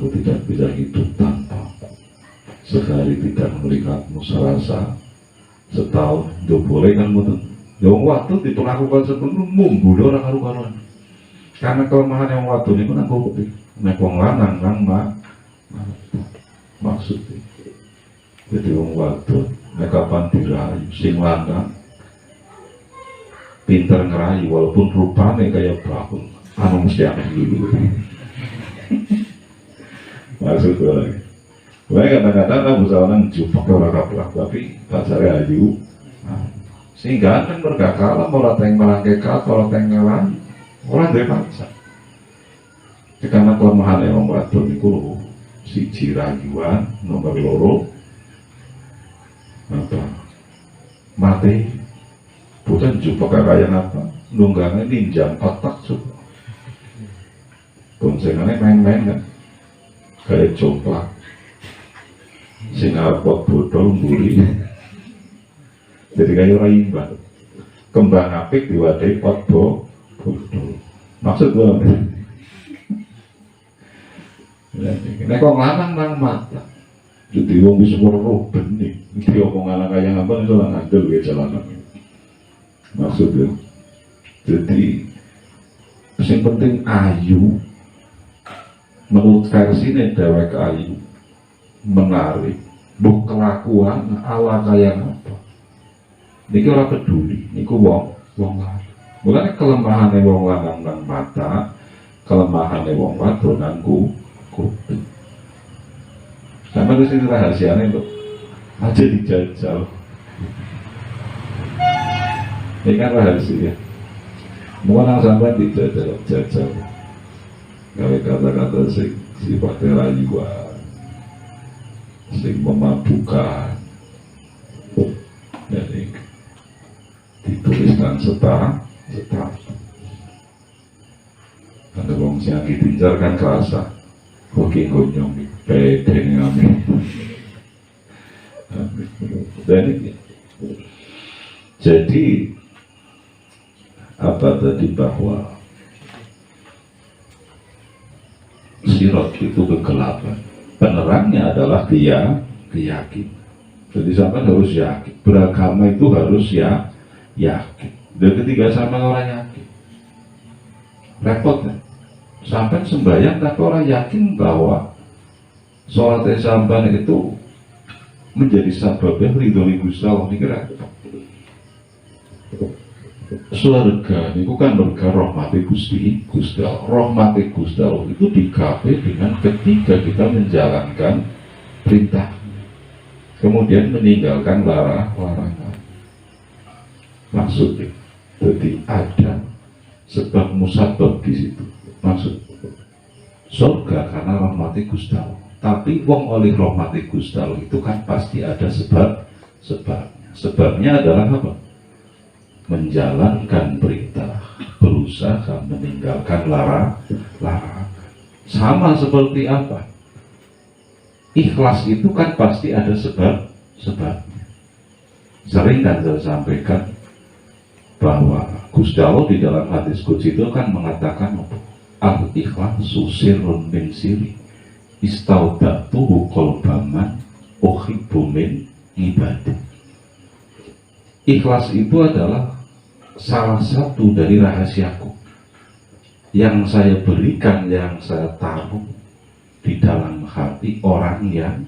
aku tidak bisa hidup tanpa sehari tidak melihatmu serasa setahun itu boleh kan betul. Yang waktu diperlakukan sepenuh mumbul orang karu-karuan. Karena kelemahan yang waktu ini kan aku nek wong lanang nang maksudnya. Jadi wong waktu nek kapan dirayu sing lanang pinter ngerayu walaupun rupanya kayak bakul anu mesti aneh dulu. Maksud gue lagi. Gue kadang-kadang aku salah jumpa ke orang kaplak tapi pasarnya ayu. Sehingga kan bergakala mau lateng melangkekat, mau lateng ngelayu orang dari paksa. Karena kelemahan yang membantu itu siji rayuan, nomor loro apa mati bukan jumpa kekayaan apa nunggangnya ninjam kotak suka boncengannya main-main kan kayak coklat singa pot bodol mburi jadi kayak orang imbang kembang apik diwadai pot bodol maksud gue nek kok lanang nang mata jadi wong wis weruh bening iki omong ala kaya ngapa iso lan ngandel ya jalanan maksudnya jadi yang penting ayu menurut versi ini dewek ayu menarik buk kelakuan ala kaya ngapa niki ora peduli niku wong lanang bukan kelemahannya wong lanang nang mata kelemahannya wong wadon nang kuping. Sampai di sini rahasianya tuh aja dijajal. Ini kan rahasia. Mungkin sampai dijajal. Kalau kata-kata sifatnya rayuan, sing memabukkan, jadi dituliskan setara. Ada wong sing ditinjar kan kerasa. Oke, gonyong pede ngamen. Jadi apa tadi bahwa sirot itu kegelapan, penerangnya adalah keyakinan. Jadi sampai harus yakin, beragama itu harus yakin. Dan ketiga sama orang yakin, repot kan? Sampai sembahyang tapi orang yakin bahwa sholat sampan itu menjadi sababnya ridho Gusti Allah. Dikira surga itu kan merga rahmati Gusti Allah. Rahmati Gusti Allah itu digapai dengan ketika kita menjalankan perintah, kemudian meninggalkan larangan. Maksudnya, jadi ada sebab musabab di situ. Maksud surga karena rahmati Gusti Allah. Tapi wong oleh rahmati Gusti Allah itu kan pasti ada sebabnya. Sebabnya adalah apa? Menjalankan perintah, berusaha meninggalkan larangan. Sama seperti apa? Ikhlas itu kan pasti ada sebabnya. Sering kan saya sampaikan bahwa Gusti Allah di dalam hadis qudsi itu kan mengatakan al-ikhlasu sirrun min siri istaudatuhu qalbaman uhibbu min ibadah. Ikhlas itu adalah salah satu dari rahasiaku yang saya berikan, yang saya taruh di dalam hati orang yang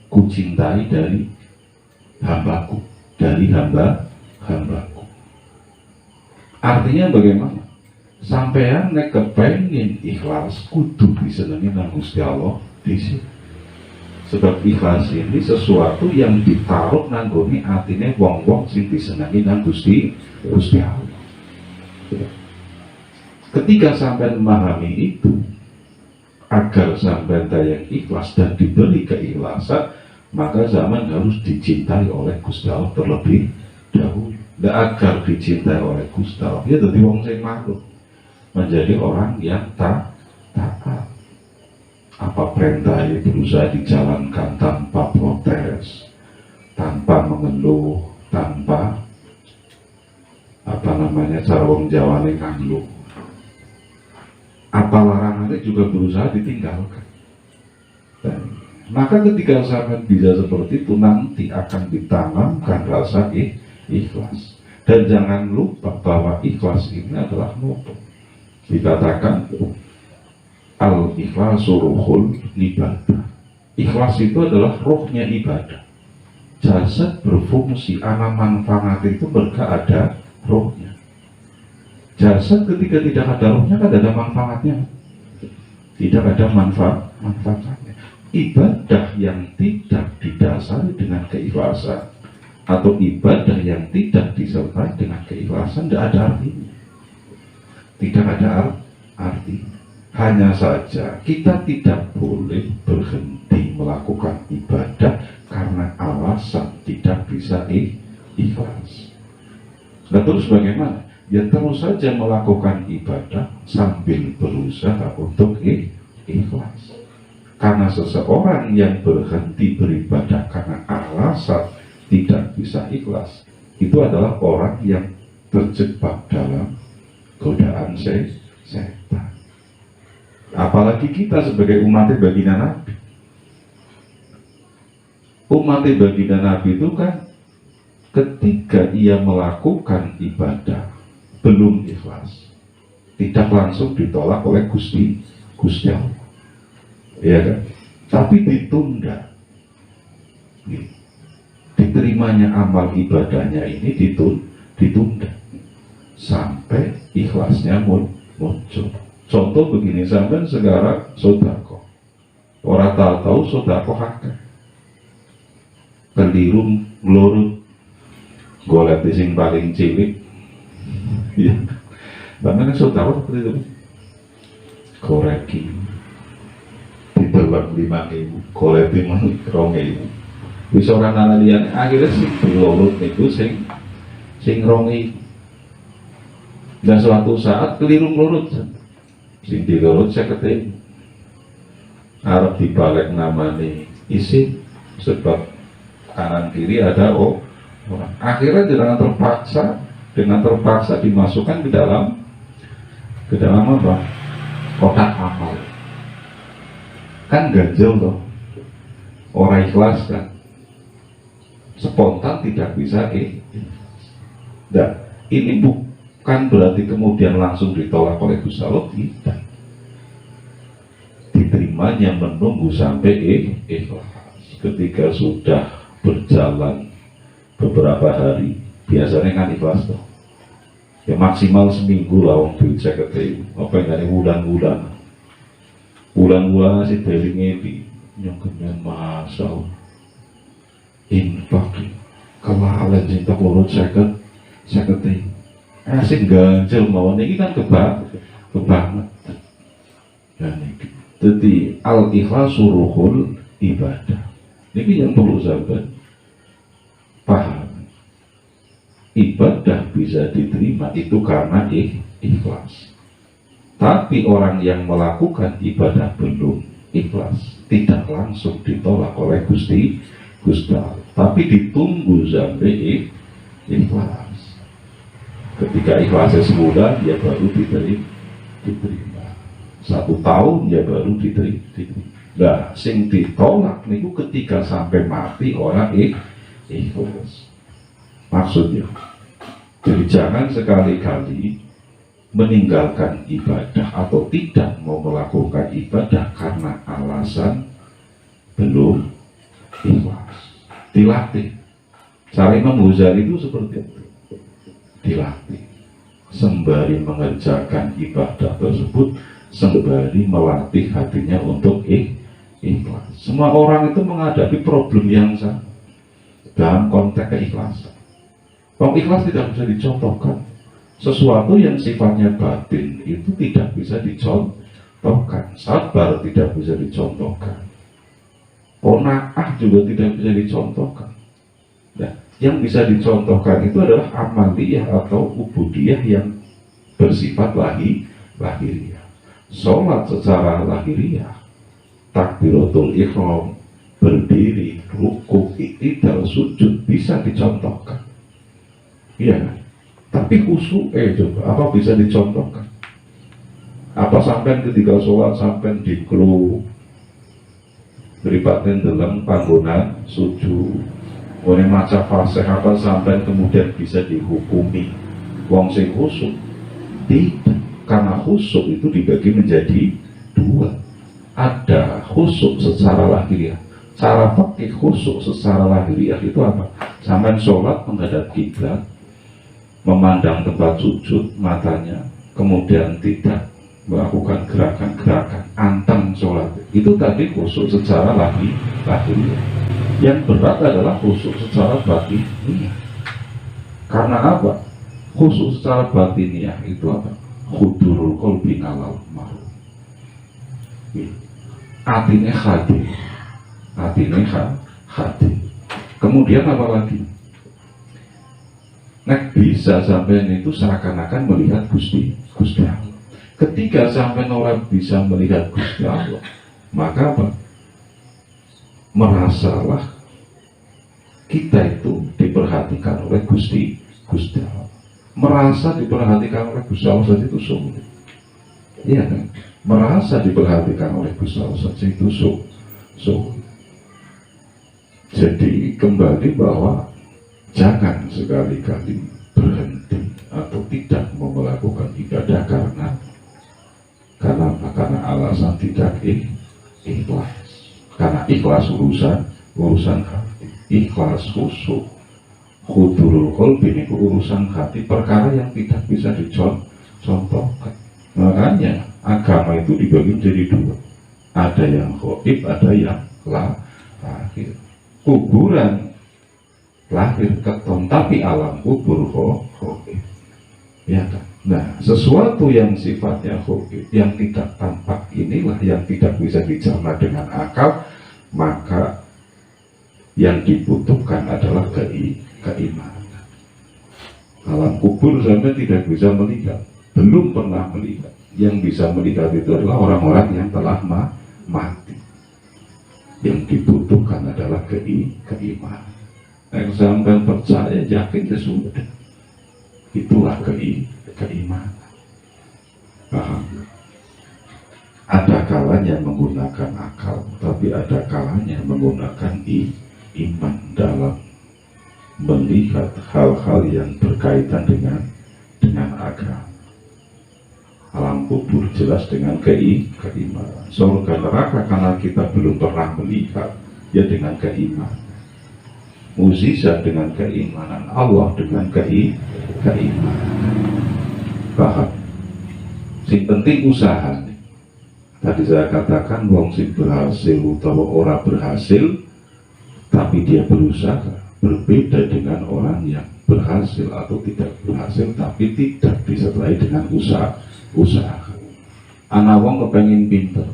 kucintai dari hambaku, dari hambaku. Artinya bagaimana? Sampean nek kepengin ikhlas kudu disenengi nang Gusti Allah dhisik. Sebab ikhlas ini sesuatu yang ditaruh nanggone atine wong-wong sing disenengi nang Gusti Allah. Ketika sampean memahami itu, agar sampean yang ikhlas dan diberi keikhlasan, maka zaman harus dicintai oleh Gusti Allah terlebih dahulu. Dan agar dicintai oleh Gusti Allah, ya jadi wong sing makhluk, menjadi orang yang taat. Apa perintah itu berusaha dijalankan tanpa protes, tanpa mengeluh, tanpa cara wong Jawane ngangluh. Apa larangannya juga berusaha ditinggalkan. Maka ketika sampean bisa seperti itu, nanti akan ditanamkan rasa ikhlas. Dan jangan lupa bahwa ikhlas ini adalah nopo. Dikatakan al-ikhlasu ruhul ibadah. Ikhlas itu adalah rohnya ibadah. Jasad berfungsi, ana manfaat itu mereka ada rohnya. Jasad ketika tidak ada rohnya kan ada manfaatnya. Tidak ada manfaatnya. Ibadah yang tidak didasari dengan keikhlasan atau ibadah yang tidak disertai dengan keikhlasan tidak ada artinya. Tidak ada arti. Hanya saja kita tidak boleh berhenti melakukan ibadah karena alasan tidak bisa ikhlas. Nah terus bagaimana? Ya terus saja melakukan ibadah sambil berusaha untuk ikhlas. Karena seseorang yang berhenti beribadah karena alasan tidak bisa ikhlas, itu adalah orang yang terjebak dalam godaan setan. Apalagi kita sebagai umat baginda Nabi. Umat baginda Nabi itu kan ketika ia melakukan ibadah belum ikhlas, tidak langsung ditolak oleh Gusti Allah, ya kan? Tapi ditunda. Diterimanya amal ibadahnya ini ditunda sampai ikhlasnya muncul. Contoh begini, sampai sekarang sodako, orang tahu sodako haknya keliru ngelurut golek sing paling cilik, ya. Bahkan sodako seperti itu, koreki ditolak 5.000, golek 2.000, bisa orang analian akhirnya sing dilurut itu sing 2.000. Dan suatu saat keliru ngelurut, sing dilurut saya ketemu Arab dibalik namanya isi sebab kanan kiri ada orang. Akhirnya dengan terpaksa dimasukkan ke dalam apa? Kotak amal. Kan ganjel loh. Orang ikhlas kan. Spontan tidak bisa Nah, ini bukan berarti kemudian langsung ditolak oleh Gusti Allah, tidak. Diterimanya menunggu sampai ikhlas. Ketika sudah berjalan beberapa hari, biasanya kan ikhlas toh. Ya maksimal seminggu lah wong duit saya ketemu. Apa yang dari bulan sih delinge di nyongkenan masal infak kelalen sing tak lurut saya ketemu. Asik ganjel mawon ini kan kebanget. Dan ini jadi al-ikhlasu ruhul ibadah. Ini yang perlu sahabat paham. Ibadah bisa diterima itu karena ikhlas. Tapi orang yang melakukan ibadah belum ikhlas, tidak langsung ditolak oleh Gusti Allah, tapi ditunggu sampai ikhlas. Ketika ikhlasnya sebulan, ya baru diterima. 1 tahun, ya baru diterima. Nah, sing ditolak niku ketika sampai mati orang ikhlas. Maksudnya, jadi jangan sekali-kali meninggalkan ibadah atau tidak mau melakukan ibadah karena alasan belum ikhlas. Dilatih. Cara Imam Ghazali itu seperti itu. Dilatih. Sembari mengerjakan ibadah tersebut, sembari melatih hatinya untuk ikhlas. Semua orang itu menghadapi problem yang sama dalam konteks keikhlasan. Kalau ikhlas tidak bisa dicontohkan. Sesuatu yang sifatnya batin itu tidak bisa dicontohkan. Sabar tidak bisa dicontohkan. Qanaah juga tidak bisa dicontohkan. Nah, yang bisa dicontohkan itu adalah amaliyah atau ubudiyah yang bersifat lahiriah. Sholat secara lahiriah, takbiratul ihram, berdiri, rukuk, i'tidal, sujud bisa dicontohkan. Iya kan? Tapi khusyuk coba, apa bisa dicontohkan? Apa sampai ketika sholat sampai dikru mripaten dalam panggonan sujud. Oleh maca falsafah sampai kemudian bisa dihukumi wong sing khusyuk. Tidak, karena khusyuk itu dibagi menjadi dua. Ada khusyuk secara lahiriah. Cara fikih khusyuk secara lahiriah itu apa? Sampai sholat menghadap kiblat, memandang tempat sujud matanya, kemudian tidak melakukan gerakan-gerakan anteng sholat. Itu tadi khusyuk secara lahiriah. Yang berat adalah khusyuk secara batiniah. Karena apa? Khusyuk secara batiniah itu apa? Hudurul qalbi alal ma'ruf. Atine hadir. Atine hadir. Kemudian apa lagi? Nek bisa sampai itu seakan-akan melihat Gusti Allah. Ketika sampai orang bisa melihat Gusti Allah, maka apa? Merasalah kita itu diperhatikan oleh Gusti Allah. Merasa diperhatikan oleh Gusti Allah saja itu sulit. Iya kan? Merasa diperhatikan oleh Gusti Allah saja itu sulit. Jadi kembali bahwa jangan sekali-kali berhenti atau tidak mau melakukan ibadah karena apa? Karena alasan tidak ikhlas. Karena ikhlas urusan hati, ikhlas khusyuk, hudurul qalbi itu urusan hati, perkara yang tidak bisa dicontohkan. Makanya agama itu dibagi menjadi dua. Ada yang ghaib, ada yang lahir. Kuburan lahir keton, tapi alam kubur ghaib. Ya kan? Nah, sesuatu yang sifatnya ghaib, yang tidak tampak, inilah yang tidak bisa dicerna dengan akal, maka yang dibutuhkan adalah keimanan. Alam kubur sampai tidak bisa melihat, belum pernah melihat. Yang bisa melihat itu adalah orang-orang yang telah mati. Yang dibutuhkan adalah keimanan. Yang sampai percaya, yakin, ya sudah. Itulah keimanan. Paham? Ada kalanya menggunakan akal, tapi ada kalanya menggunakan iman dalam melihat hal-hal yang berkaitan dengan agama. Alam kubur jelas dengan keimanan. Surga neraka karena kita belum pernah melihat, ya dengan keimanan. Mukjizat dengan keimanan, Allah dengan keimanan. Paham? Sing penting usaha. Tadi saya katakan wong sing berhasil utawa ora berhasil, tapi dia berusaha, berbeda dengan orang yang berhasil atau tidak berhasil tapi tidak disertai dengan usaha. Anak wong kepengen pinter,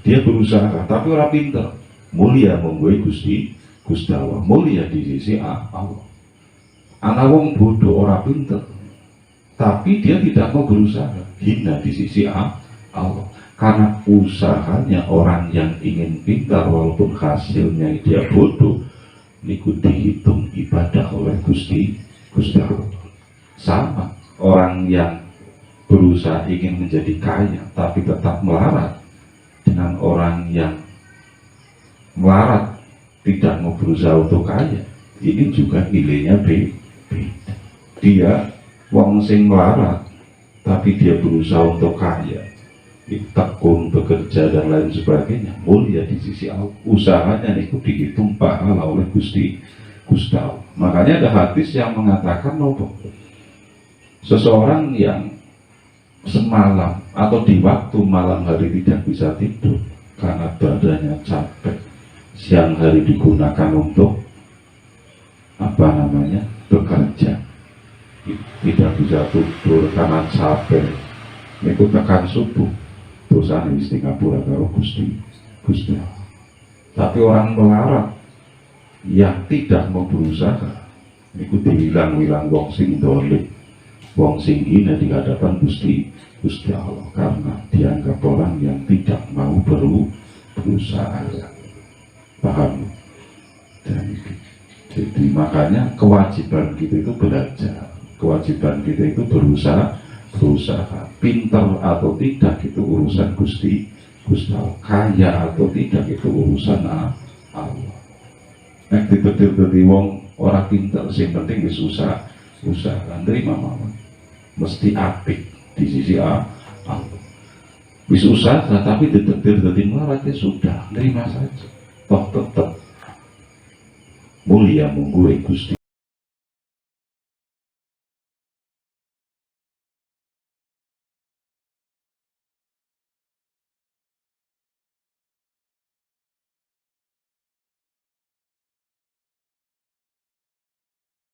dia berusaha tapi orang pinter, mulia membuat Gusti Allah, mulia di sisi Allah. Anak wong bodoh orang pinter, tapi dia tidak mau berusaha, hina di sisi Allah. Karena usahanya orang yang ingin pintar walaupun hasilnya dia bodoh, niku dihitung ibadah oleh Gusti Allah. Sama orang yang berusaha ingin menjadi kaya tapi tetap melarat dengan orang yang melarat tidak mau berusaha untuk kaya, ini juga nilainya beda. Dia wong sing melarat tapi dia berusaha untuk kaya, tekun bekerja dan lain sebagainya, mulia di sisi Allah. Usahanya itu dihitung pahala oleh Gusti Allah. Makanya ada hadis yang mengatakan nopo, seseorang yang semalam atau di waktu malam hari tidak bisa tidur karena badannya capek, siang hari digunakan untuk bekerja, tidak bisa tidur karena capek, itu tekan subuh, dosa di Singapura karo Gusti Allah. Tapi orang melarat yang tidak mau berusaha, itu dihilang-hilang wong sing dolim, wong sing hina di hadapan Gusti Allah, karena dianggap orang yang tidak mau berusaha. Paham? Dan jadi makanya kewajiban kita itu belajar, kewajiban kita itu berusaha. Pintar atau tidak itu urusan Gusti Gusti Allah. Kaya atau tidak itu urusan Allah. Nek ditetir dadi wong ora pinter, sing penting wis usaha nerima mawon. Mesti apik di sisi Allah. Wis usaha tapi ditetir dadi melarat ya sudah, nerima saja. Toh tetap mulia munggu Gusti